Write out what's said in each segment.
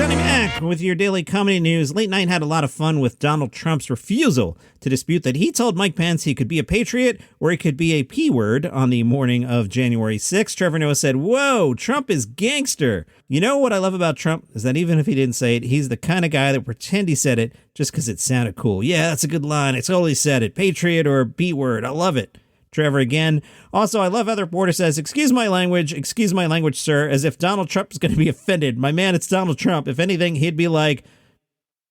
Johnny Mac with your daily comedy news. Late Night had a lot of fun with Donald Trump's refusal to dispute that he told Mike Pence he could be a patriot or he could be a P-word on the morning of January 6th. Trevor Noah said, "Whoa, Trump is gangster." You know what I love about Trump is that even if he didn't say it, he's the kind of guy that pretend he said it just because it sounded cool. Yeah, that's a good line. I totally said it. Patriot or P-word. I love it. Trevor again. Also, I love how the reporter says, excuse my language, sir, as if Donald Trump is going to be offended. My man, it's Donald Trump. If anything, he'd be like,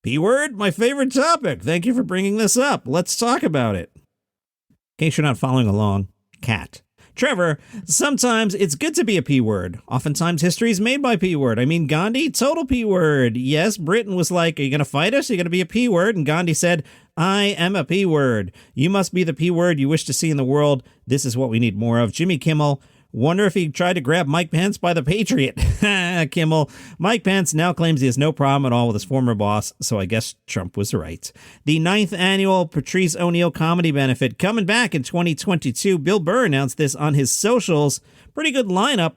P-word, my favorite topic. Thank you for bringing this up. Let's talk about it. In case you're not following along, cat. Trevor, sometimes it's good to be a P-word. Oftentimes history is made by P-word. I mean, Gandhi, total P-word. Yes, Britain was like, are you going to fight us? Are you going to be a P-word? And Gandhi said, I am a P-word. You must be the P-word you wish to see in the world. This is what we need more of. Jimmy Kimmel, wonder if he tried to grab Mike Pence by the Patriot. Kimmel, Mike Pence now claims he has no problem at all with his former boss, so I guess Trump was right. The 9th annual Patrice O'Neal comedy benefit coming back in 2022. Bill Burr announced this on his socials. Pretty good lineup.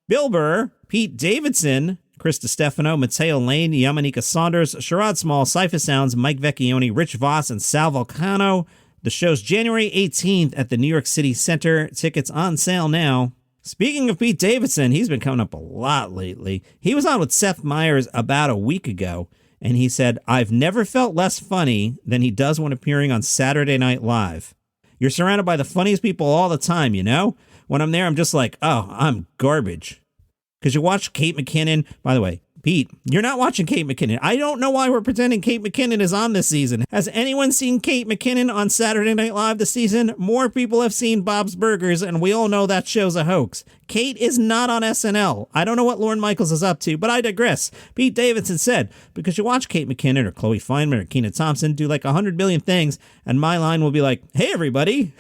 Bill Burr, Pete Davidson, Chris Distefano, Matteo Lane, Yamaneika Saunders, Sherrod Small, Cipha Sounds, Mike Vecchione, Rich Voss, and Sal Vulcano. The show's January 18th at the New York City Center. Tickets on sale now. Speaking of Pete Davidson, he's been coming up a lot lately. He was on with Seth Meyers about a week ago, and he said, I've never felt less funny than he does when appearing on Saturday Night Live. You're surrounded by the funniest people all the time, you know? When I'm there, I'm just like, oh, I'm garbage. Because you watch Kate McKinnon. By the way, Pete, you're not watching Kate McKinnon. I don't know why we're pretending Kate McKinnon is on this season. Has anyone seen Kate McKinnon on Saturday Night Live this season? More people have seen Bob's Burgers, and we all know that show's a hoax. Kate is not on SNL. I don't know what Lorne Michaels is up to, but I digress. Pete Davidson said, because you watch Kate McKinnon or Chloe Fineman or Keena Thompson do like 100 billion things, and my line will be like, hey, everybody.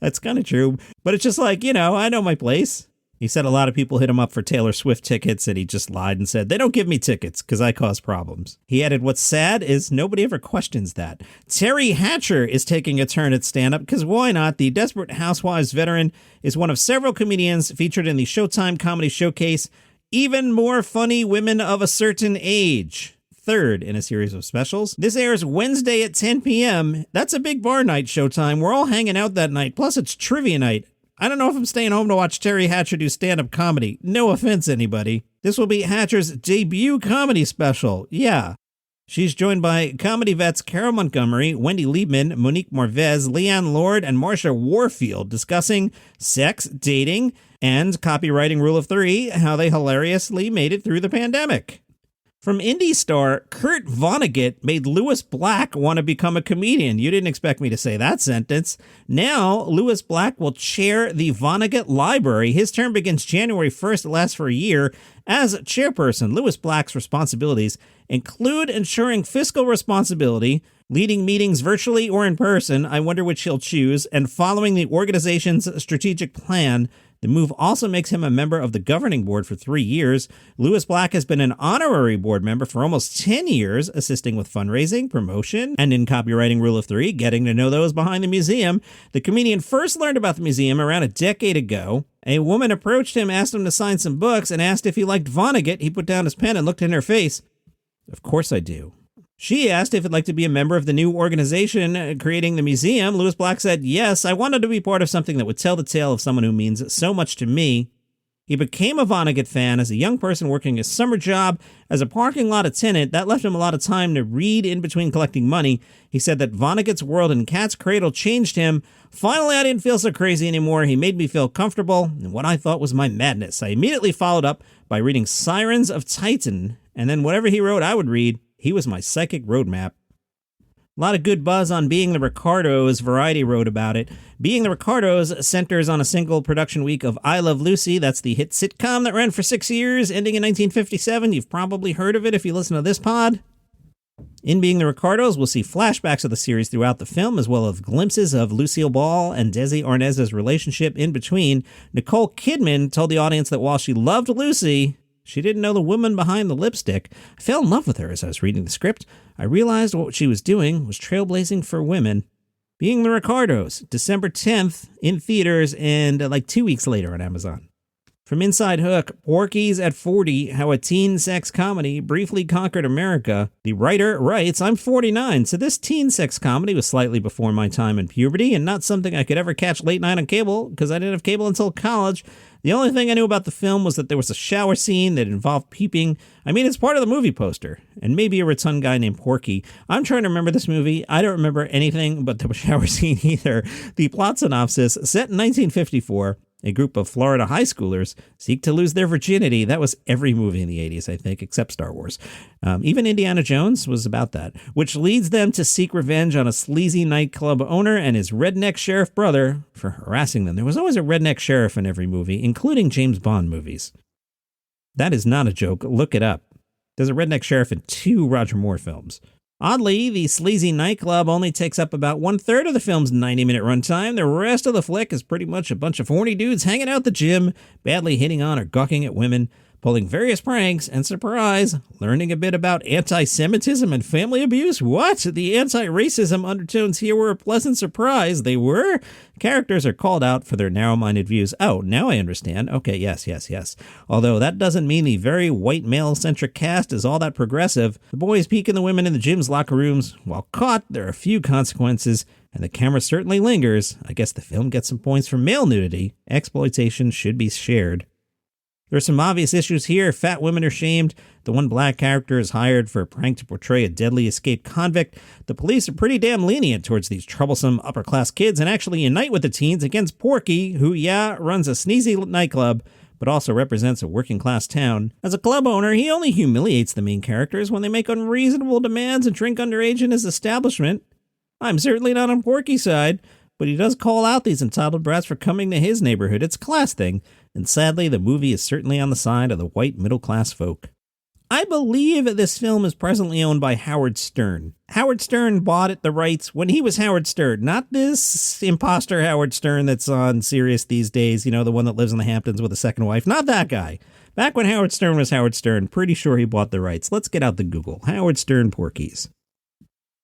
That's kind of true. But it's just like, I know my place. He said a lot of people hit him up for Taylor Swift tickets, and he just lied and said, they don't give me tickets because I cause problems. He added, what's sad is nobody ever questions that. Terry Hatcher is taking a turn at stand-up because why not? The Desperate Housewives veteran is one of several comedians featured in the Showtime Comedy Showcase, Even More Funny Women of a Certain Age. Third in a series of specials. This airs Wednesday at 10 p.m. That's a big bar night, Showtime. We're all hanging out that night. Plus, it's trivia night. I don't know if I'm staying home to watch Terry Hatcher do stand-up comedy. No offense, anybody. This will be Hatcher's debut comedy special. Yeah. She's joined by comedy vets Carol Montgomery, Wendy Liebman, Monique Morvez, Leanne Lord, and Marsha Warfield discussing sex, dating, and copywriting rule of 3, how they hilariously made it through the pandemic. From indie star Kurt Vonnegut made Lewis Black want to become a comedian. You didn't expect me to say that sentence. Now, Lewis Black will chair the Vonnegut Library. His term begins January 1st, it lasts for a year. As chairperson, Lewis Black's responsibilities include ensuring fiscal responsibility, leading meetings virtually or in person, I wonder which he'll choose, and following the organization's strategic plan. The move also makes him a member of the governing board for 3 years. Lewis Black has been an honorary board member for almost 10 years, assisting with fundraising, promotion, and in copywriting rule of 3, getting to know those behind the museum. The comedian first learned about the museum around a decade ago. A woman approached him, asked him to sign some books, and asked if he liked Vonnegut. He put down his pen and looked in her face. Of course I do. She asked if he'd like to be a member of the new organization creating the museum. Lewis Black said, yes, I wanted to be part of something that would tell the tale of someone who means so much to me. He became a Vonnegut fan as a young person working a summer job as a parking lot attendant. That left him a lot of time to read in between collecting money. He said that Vonnegut's world in Cat's Cradle changed him. Finally, I didn't feel so crazy anymore. He made me feel comfortable in what I thought was my madness. I immediately followed up by reading Sirens of Titan, and then whatever he wrote, I would read. He was my psychic roadmap. A lot of good buzz on Being The Riccardos. Variety wrote about it. Being The Riccardos centers on a single production week of I Love Lucy. That's the hit sitcom that ran for 6 years, ending in 1957. You've probably heard of it if you listen to this pod. In Being The Riccardos, we'll see flashbacks of the series throughout the film, as well as glimpses of Lucille Ball and Desi Arnaz's relationship in between. Nicole Kidman told the audience that while she loved Lucy, she didn't know the woman behind the lipstick. I fell in love with her as I was reading the script. I realized what she was doing was trailblazing for women. Being The Riccardos, December 10th in theaters and like 2 weeks later on Amazon. From Inside Hook, Porky's at 40, How a Teen Sex Comedy Briefly Conquered America. The writer writes, I'm 49, so this teen sex comedy was slightly before my time in puberty and not something I could ever catch late night on cable because I didn't have cable until college. The only thing I knew about the film was that there was a shower scene that involved peeping. I mean, it's part of the movie poster. And maybe a rotund guy named Porky. I'm trying to remember this movie. I don't remember anything but the shower scene either. The plot synopsis, set in 1954. A group of Florida high schoolers seek to lose their virginity. That was every movie in the 80s, I think, except Star Wars. Even Indiana Jones was about that, which leads them to seek revenge on a sleazy nightclub owner and his redneck sheriff brother for harassing them. There was always a redneck sheriff in every movie, including James Bond movies. That is not a joke. Look it up. There's a redneck sheriff in 2 Roger Moore films. Oddly, the sleazy nightclub only takes up about 1/3 of the film's 90-minute runtime. The rest of the flick is pretty much a bunch of horny dudes hanging out the gym, badly hitting on or gawking at women, pulling various pranks, and surprise, learning a bit about anti-Semitism and family abuse. What? The anti-racism undertones here were a pleasant surprise. They were? Characters are called out for their narrow-minded views. Oh, now I understand. Okay, yes. Although that doesn't mean the very white male-centric cast is all that progressive. The boys peeking the women in the gym's locker rooms. While caught, there are few consequences, and the camera certainly lingers. I guess the film gets some points for male nudity. Exploitation should be shared. There are some obvious issues here. Fat women are shamed. The one black character is hired for a prank to portray a deadly escaped convict. The police are pretty damn lenient towards these troublesome upper-class kids and actually unite with the teens against Porky, who, runs a sneezy nightclub, but also represents a working-class town. As a club owner, he only humiliates the main characters when they make unreasonable demands and drink underage in his establishment. I'm certainly not on Porky's side, but he does call out these entitled brats for coming to his neighborhood. It's a class thing. And sadly, the movie is certainly on the side of the white middle-class folk. I believe this film is presently owned by Howard Stern. Howard Stern bought the rights when he was Howard Stern, not this imposter Howard Stern that's on Sirius these days, the one that lives in the Hamptons with a second wife. Not that guy. Back when Howard Stern was Howard Stern, pretty sure he bought the rights. Let's get out the Google. Howard Stern Porky's.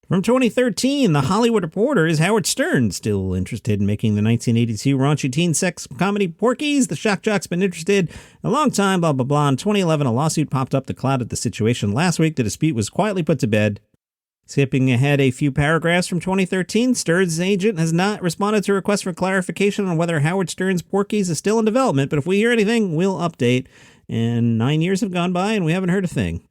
From 2013, The Hollywood Reporter is Howard Stern still interested in making the 1982 raunchy teen sex comedy Porky's? The shock jock's been interested a long time, blah, blah, blah. In 2011, a lawsuit popped up that clouded the situation. Last week, the dispute was quietly put to bed. Skipping ahead a few paragraphs from 2013, Stern's agent has not responded to requests for clarification on whether Howard Stern's Porky's is still in development, but if we hear anything, we'll update. And 9 years have gone by and we haven't heard a thing.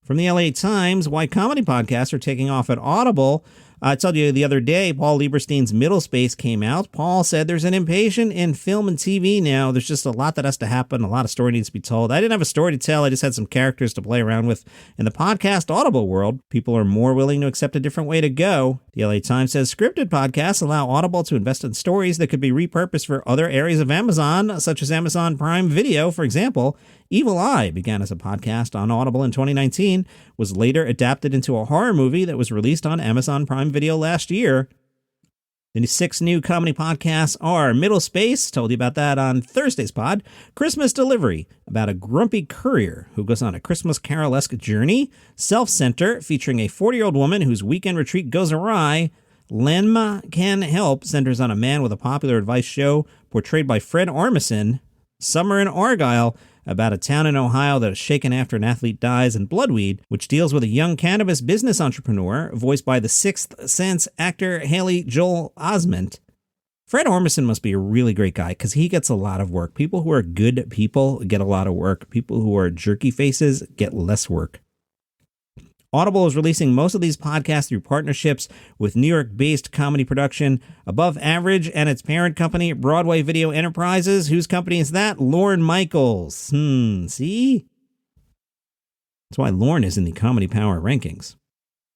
From the LA Times, why comedy podcasts are taking off at Audible. I told you the other day, Paul Lieberstein's Middle Space came out. Paul said there's an impatience in film and TV now. There's just a lot that has to happen. A lot of story needs to be told. I didn't have a story to tell. I just had some characters to play around with. In the podcast Audible world, people are more willing to accept a different way to go. The LA Times says scripted podcasts allow Audible to invest in stories that could be repurposed for other areas of Amazon, such as Amazon Prime Video, for example. Evil Eye began as a podcast on Audible in 2019, was later adapted into a horror movie that was released on Amazon Prime Video last year. The 6 new comedy podcasts are Middle Space, told you about that on Thursday's pod, Christmas Delivery, about a grumpy courier who goes on a Christmas Carol-esque journey, Self-Center, featuring a 40-year-old woman whose weekend retreat goes awry, Lem Can Help, centers on a man with a popular advice show portrayed by Fred Armisen, Summer in Argyle, about a town in Ohio that is shaken after an athlete dies, and Bloodweed, which deals with a young cannabis business entrepreneur, voiced by the Sixth Sense actor Haley Joel Osment. Fred Armisen must be a really great guy, because he gets a lot of work. People who are good people get a lot of work. People who are jerky faces get less work. Audible is releasing most of these podcasts through partnerships with New York-based comedy production Above Average and its parent company, Broadway Video Enterprises. Whose company is that? Lorne Michaels. See? That's why Lorne is in the Comedy Power rankings.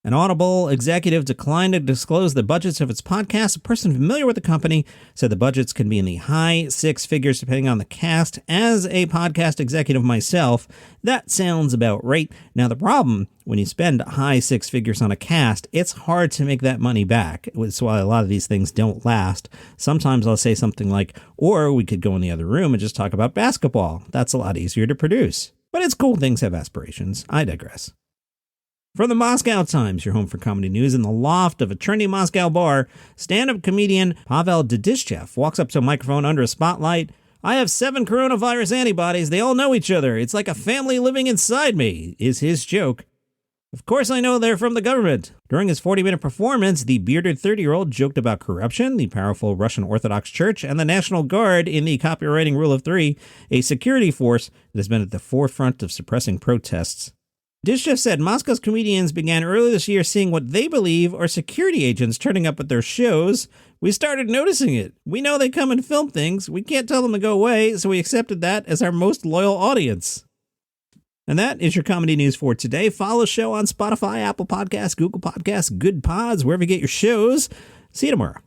An Audible executive declined to disclose the budgets of its podcasts. A person familiar with the company said the budgets can be in the high 6 figures depending on the cast. As a podcast executive myself, that sounds about right. Now, the problem, when you spend high 6 figures on a cast, it's hard to make that money back. That's why a lot of these things don't last. Sometimes I'll say something like, or we could go in the other room and just talk about basketball. That's a lot easier to produce. But it's cool things have aspirations. I digress. From the Moscow Times, your home for comedy news, in the loft of a trendy Moscow bar, stand-up comedian Pavel Didishchev walks up to a microphone under a spotlight. I have 7 coronavirus antibodies. They all know each other. It's like a family living inside me, is his joke. Of course I know they're from the government. During his 40-minute performance, the bearded 30-year-old joked about corruption, the powerful Russian Orthodox Church, and the National Guard in the copywriting Rule of 3, a security force that has been at the forefront of suppressing protests. Distefano said Moscow's comedians began early this year seeing what they believe are security agents turning up at their shows. We started noticing it. We know they come and film things. We can't tell them to go away, so we accepted that as our most loyal audience. And that is your comedy news for today. Follow the show on Spotify, Apple Podcasts, Google Podcasts, Good Pods, wherever you get your shows. See you tomorrow.